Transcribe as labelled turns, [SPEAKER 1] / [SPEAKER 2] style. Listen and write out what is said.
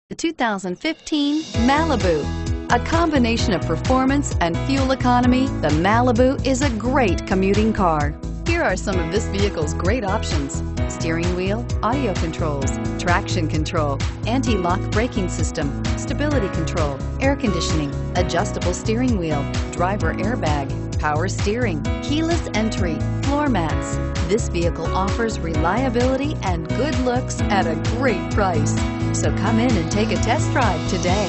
[SPEAKER 1] The 2015 Malibu. A combination of performance and fuel economy, the Malibu is a great commuting car. Here are some of this vehicle's great options: steering wheel audio controls, traction control, anti-lock braking system, stability control, air conditioning, adjustable steering wheel, driver airbag, power steering, keyless entry, floor mats. This vehicle offers reliability and good looks at a great price. So come in and take a test drive today.